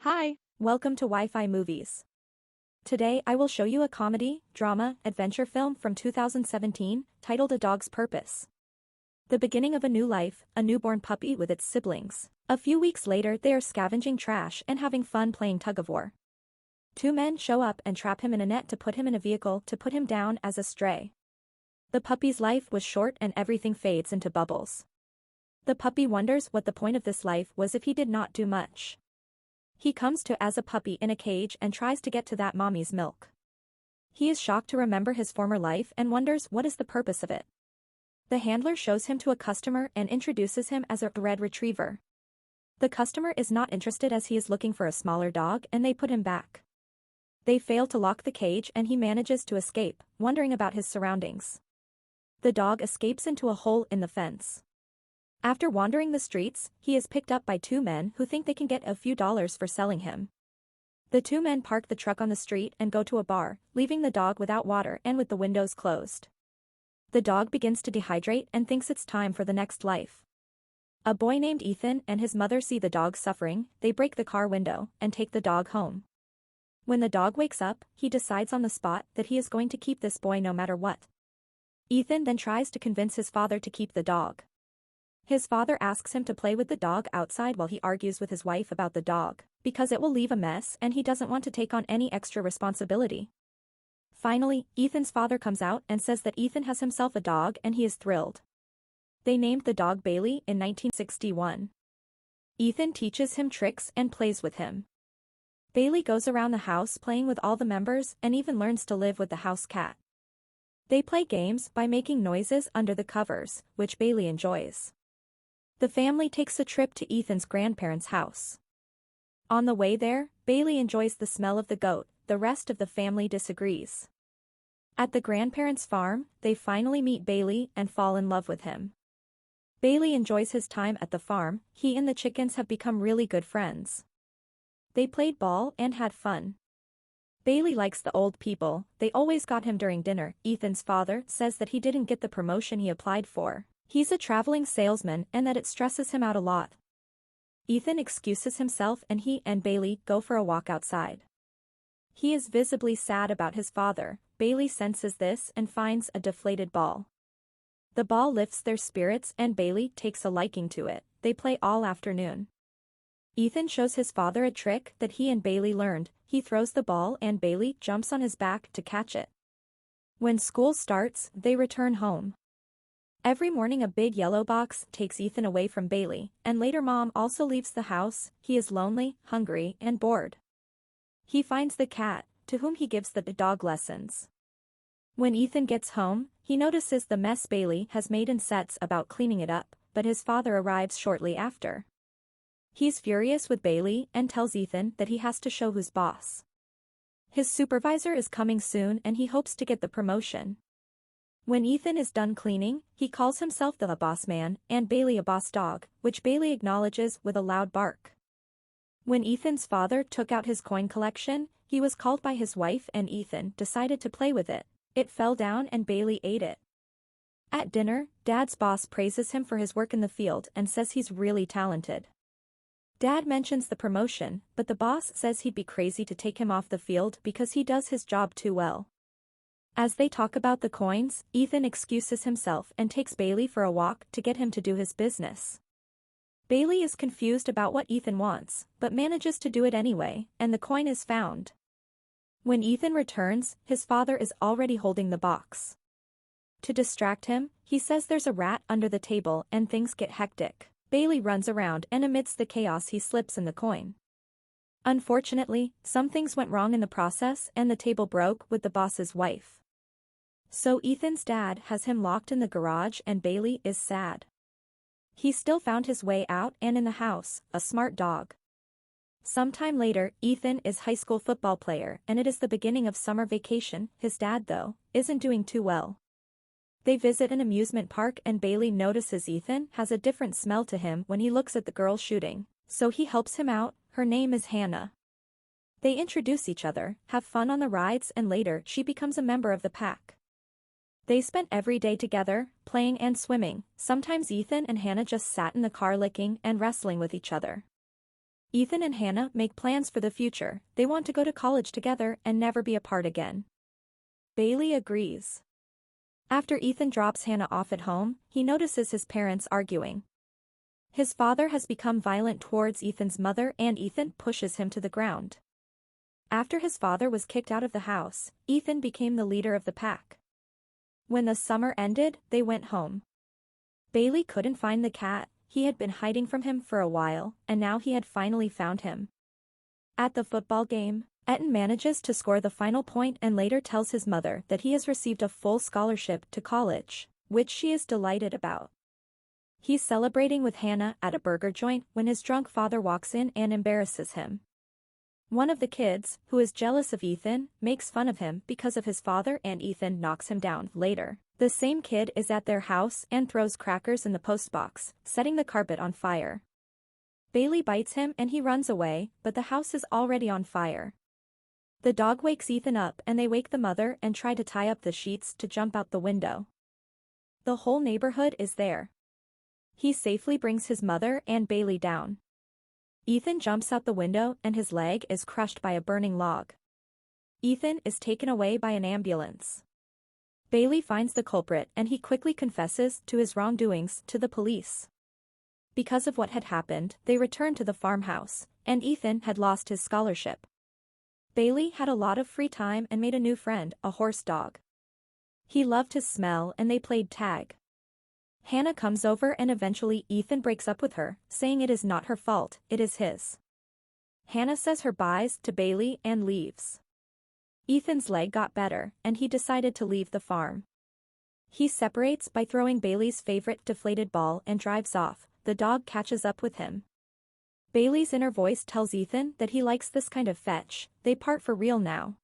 Hi, welcome to Wi-Fi Movies. Today I will show you a comedy, drama, adventure film from 2017, titled A Dog's Purpose. The beginning of a new life, a newborn puppy with its siblings. A few weeks later they are scavenging trash and having fun playing tug-of-war. Two men show up and trap him in a net to put him in a vehicle to put him down as a stray. The puppy's life was short and everything fades into bubbles. The puppy wonders what the point of this life was if he did not do much. He comes to as a puppy in a cage and tries to get to that mommy's milk. He is shocked to remember his former life and wonders what is the purpose of it. The handler shows him to a customer and introduces him as a red retriever. The customer is not interested as he is looking for a smaller dog and they put him back. They fail to lock the cage and he manages to escape, wondering about his surroundings. The dog escapes into a hole in the fence. After wandering the streets, he is picked up by two men who think they can get a few dollars for selling him. The two men park the truck on the street and go to a bar, leaving the dog without water and with the windows closed. The dog begins to dehydrate and thinks it's time for the next life. A boy named Ethan and his mother see the dog suffering, they break the car window and take the dog home. When the dog wakes up, he decides on the spot that he is going to keep this boy no matter what. Ethan then tries to convince his father to keep the dog. His father asks him to play with the dog outside while he argues with his wife about the dog, because it will leave a mess and he doesn't want to take on any extra responsibility. Finally, Ethan's father comes out and says that Ethan has himself a dog and he is thrilled. They named the dog Bailey in 1961. Ethan teaches him tricks and plays with him. Bailey goes around the house playing with all the members and even learns to live with the house cat. They play games by making noises under the covers, which Bailey enjoys. The family takes a trip to Ethan's grandparents' house. On the way there, Bailey enjoys the smell of the goat, the rest of the family disagrees. At the grandparents' farm, they finally meet Bailey and fall in love with him. Bailey enjoys his time at the farm, he and the chickens have become really good friends. They played ball and had fun. Bailey likes the old people, they always got him during dinner. Ethan's father says that he didn't get the promotion he applied for. He's a traveling salesman and that it stresses him out a lot. Ethan excuses himself and he and Bailey go for a walk outside. He is visibly sad about his father. Bailey senses this and finds a deflated ball. The ball lifts their spirits and Bailey takes a liking to it. They play all afternoon. Ethan shows his father a trick that he and Bailey learned. He throws the ball and Bailey jumps on his back to catch it. When school starts, they return home. Every morning a big yellow box takes Ethan away from Bailey, and later Mom also leaves the house. He is lonely, hungry, and bored. He finds the cat, to whom he gives the dog lessons. When Ethan gets home, he notices the mess Bailey has made and sets about cleaning it up, but his father arrives shortly after. He's furious with Bailey and tells Ethan that he has to show who's boss. His supervisor is coming soon and he hopes to get the promotion. When Ethan is done cleaning, he calls himself the boss man and Bailey a boss dog, which Bailey acknowledges with a loud bark. When Ethan's father took out his coin collection, he was called by his wife and Ethan decided to play with it. It fell down and Bailey ate it. At dinner, Dad's boss praises him for his work in the field and says he's really talented. Dad mentions the promotion, but the boss says he'd be crazy to take him off the field because he does his job too well. As they talk about the coins, Ethan excuses himself and takes Bailey for a walk to get him to do his business. Bailey is confused about what Ethan wants, but manages to do it anyway, and the coin is found. When Ethan returns, his father is already holding the box. To distract him, he says there's a rat under the table and things get hectic. Bailey runs around and amidst the chaos he slips in the coin. Unfortunately, some things went wrong in the process and the table broke with the boss's wife. So Ethan's dad has him locked in the garage and Bailey is sad. He still found his way out and in the house, a smart dog. Sometime later, Ethan is high school football player and it is the beginning of summer vacation. His dad, though, isn't doing too well. They visit an amusement park and Bailey notices Ethan has a different smell to him when he looks at the girl shooting, so he helps him out. Her name is Hannah. They introduce each other, have fun on the rides and later she becomes a member of the pack. They spent every day together, playing and swimming. Sometimes Ethan and Hannah just sat in the car licking and wrestling with each other. Ethan and Hannah make plans for the future. They want to go to college together and never be apart again. Bailey agrees. After Ethan drops Hannah off at home, he notices his parents arguing. His father has become violent towards Ethan's mother and Ethan pushes him to the ground. After his father was kicked out of the house, Ethan became the leader of the pack. When the summer ended, they went home. Bailey couldn't find the cat. He had been hiding from him for a while, and now he had finally found him. At the football game, Etten manages to score the final point and later tells his mother that he has received a full scholarship to college, which she is delighted about. He's celebrating with Hannah at a burger joint when his drunk father walks in and embarrasses him. One of the kids, who is jealous of Ethan, makes fun of him because of his father and Ethan knocks him down later. The same kid is at their house and throws crackers in the postbox, setting the carpet on fire. Bailey bites him and he runs away, but the house is already on fire. The dog wakes Ethan up and they wake the mother and try to tie up the sheets to jump out the window. The whole neighborhood is there. He safely brings his mother and Bailey down. Ethan jumps out the window and his leg is crushed by a burning log. Ethan is taken away by an ambulance. Bailey finds the culprit and he quickly confesses to his wrongdoings to the police. Because of what had happened, they returned to the farmhouse, and Ethan had lost his scholarship. Bailey had a lot of free time and made a new friend, a horse dog. He loved his smell and they played tag. Hannah comes over and eventually Ethan breaks up with her, saying it is not her fault, it is his. Hannah says her byes to Bailey and leaves. Ethan's leg got better, and he decided to leave the farm. He separates by throwing Bailey's favorite deflated ball and drives off. The dog catches up with him. Bailey's inner voice tells Ethan that he likes this kind of fetch. They part for real now.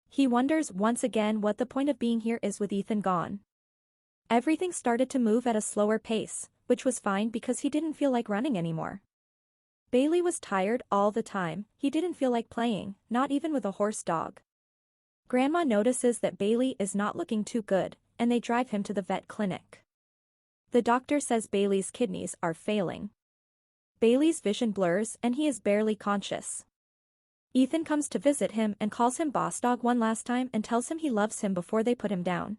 He wonders once again what the point of being here is with Ethan gone. Everything started to move at a slower pace, which was fine because he didn't feel like running anymore. Bailey was tired all the time. He didn't feel like playing, not even with a horse dog. Grandma notices that Bailey is not looking too good, and they drive him to the vet clinic. The doctor says Bailey's kidneys are failing. Bailey's vision blurs and he is barely conscious. Ethan comes to visit him and calls him boss dog one last time and tells him he loves him before they put him down.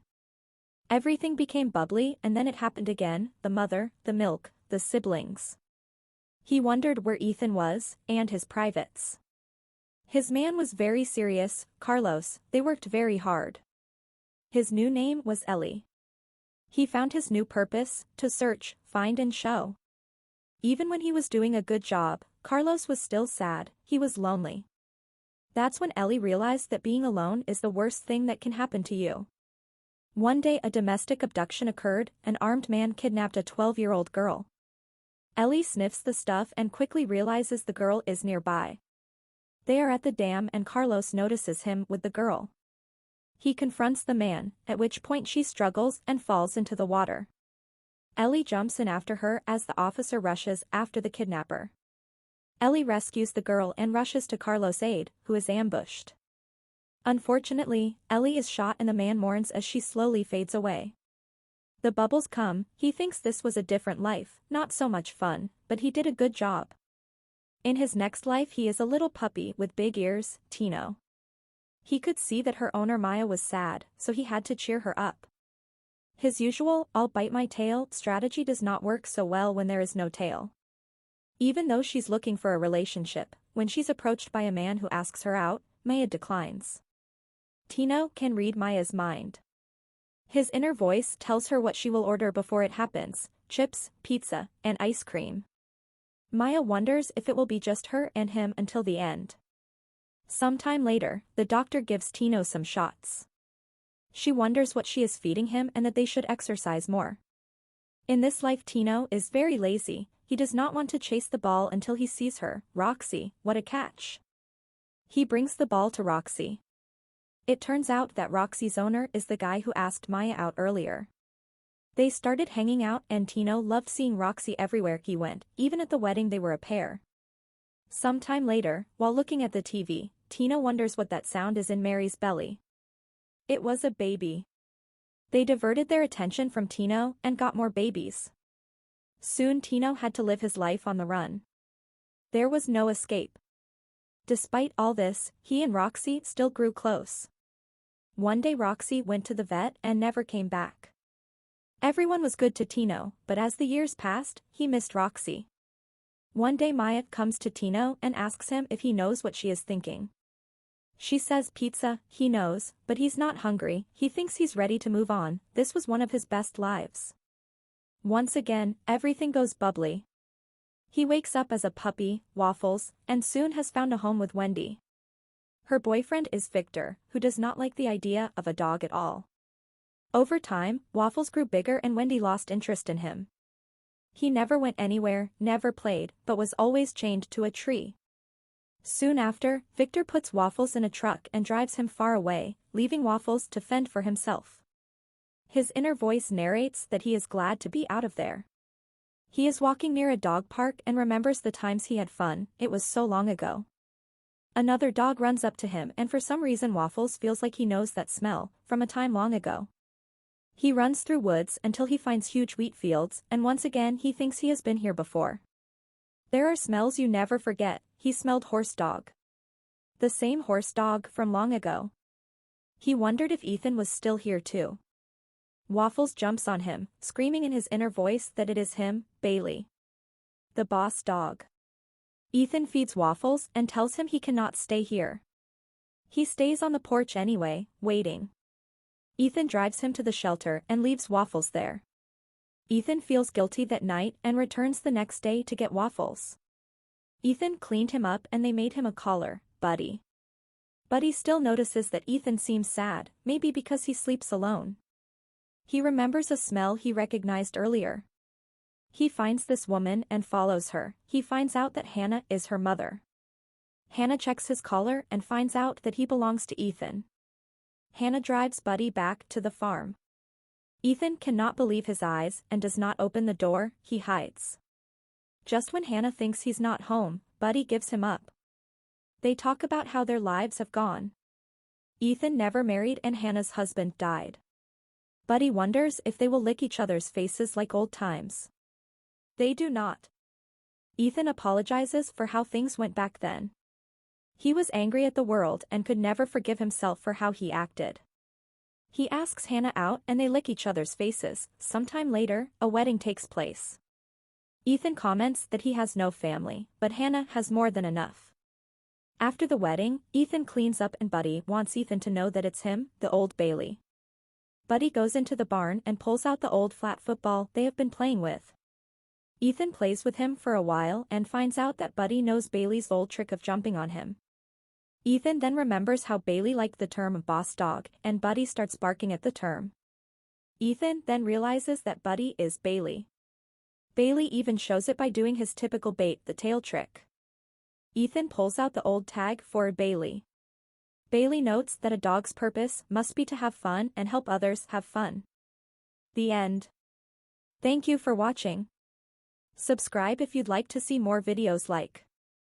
Everything became bubbly and then it happened again, the mother, the milk, the siblings. He wondered where Ethan was, and his privates. His man was very serious, Carlos. They worked very hard. His new name was Ellie. He found his new purpose, to search, find and show. Even when he was doing a good job, Carlos was still sad, he was lonely. That's when Ellie realized that being alone is the worst thing that can happen to you. One day a domestic abduction occurred, an armed man kidnapped a 12-year-old girl. Ellie sniffs the stuff and quickly realizes the girl is nearby. They are at the dam and Carlos notices him with the girl. He confronts the man, at which point she struggles and falls into the water. Ellie jumps in after her as the officer rushes after the kidnapper. Ellie rescues the girl and rushes to Carlos' aid, who is ambushed. Unfortunately, Ellie is shot and the man mourns as she slowly fades away. The bubbles come. He thinks this was a different life, not so much fun, but he did a good job. In his next life he is a little puppy with big ears, Tino. He could see that her owner Maya was sad, so he had to cheer her up. His usual, I'll bite my tail, strategy does not work so well when there is no tail. Even though she's looking for a relationship, when she's approached by a man who asks her out, Maya declines. Tino can read Maya's mind. His inner voice tells her what she will order before it happens: chips, pizza, and ice cream. Maya wonders if it will be just her and him until the end. Sometime later, the doctor gives Tino some shots. She wonders what she is feeding him and that they should exercise more. In this life Tino is very lazy. He does not want to chase the ball until he sees her. Roxy, what a catch. He brings the ball to Roxy. It turns out that Roxy's owner is the guy who asked Maya out earlier. They started hanging out and Tino loved seeing Roxy everywhere he went, even at the wedding they were a pair. Sometime later, while looking at the TV, Tino wonders what that sound is in Mary's belly. It was a baby. They diverted their attention from Tino and got more babies. Soon Tino had to live his life on the run. There was no escape. Despite all this, he and Roxy still grew close. One day Roxy went to the vet and never came back. Everyone was good to Tino, but as the years passed, he missed Roxy. One day Maya comes to Tino and asks him if he knows what she is thinking. She says pizza, he knows, but he's not hungry, he thinks he's ready to move on, this was one of his best lives. Once again, everything goes bubbly. He wakes up as a puppy, Waffles, and soon has found a home with Wendy. Her boyfriend is Victor, who does not like the idea of a dog at all. Over time, Waffles grew bigger and Wendy lost interest in him. He never went anywhere, never played, but was always chained to a tree. Soon after, Victor puts Waffles in a truck and drives him far away, leaving Waffles to fend for himself. His inner voice narrates that he is glad to be out of there. He is walking near a dog park and remembers the times he had fun, it was so long ago. Another dog runs up to him and for some reason Waffles feels like he knows that smell, from a time long ago. He runs through woods until he finds huge wheat fields and once again he thinks he has been here before. There are smells you never forget, he smelled horse dog. The same horse dog from long ago. He wondered if Ethan was still here too. Waffles jumps on him, screaming in his inner voice that it is him, Bailey. The boss dog. Ethan feeds Waffles and tells him he cannot stay here. He stays on the porch anyway, waiting. Ethan drives him to the shelter and leaves Waffles there. Ethan feels guilty that night and returns the next day to get Waffles. Ethan cleaned him up and they made him a collar, Buddy. Buddy still notices that Ethan seems sad, maybe because he sleeps alone. He remembers a smell he recognized earlier. He finds this woman and follows her. He finds out that Hannah is her mother. Hannah checks his collar and finds out that he belongs to Ethan. Hannah drives Buddy back to the farm. Ethan cannot believe his eyes and does not open the door, he hides. Just when Hannah thinks he's not home, Buddy gives him up. They talk about how their lives have gone. Ethan never married and Hannah's husband died. Buddy wonders if they will lick each other's faces like old times. They do not. Ethan apologizes for how things went back then. He was angry at the world and could never forgive himself for how he acted. He asks Hannah out and they lick each other's faces. Sometime later, a wedding takes place. Ethan comments that he has no family, but Hannah has more than enough. After the wedding, Ethan cleans up and Buddy wants Ethan to know that it's him, the old Bailey. Buddy goes into the barn and pulls out the old flat football they have been playing with. Ethan plays with him for a while and finds out that Buddy knows Bailey's old trick of jumping on him. Ethan then remembers how Bailey liked the term boss dog and Buddy starts barking at the term. Ethan then realizes that Buddy is Bailey. Bailey even shows it by doing his typical bait, the tail trick. Ethan pulls out the old tag for Bailey. Bailey notes that a dog's purpose must be to have fun and help others have fun. The end. Thank you for watching. Subscribe if you'd like to see more videos like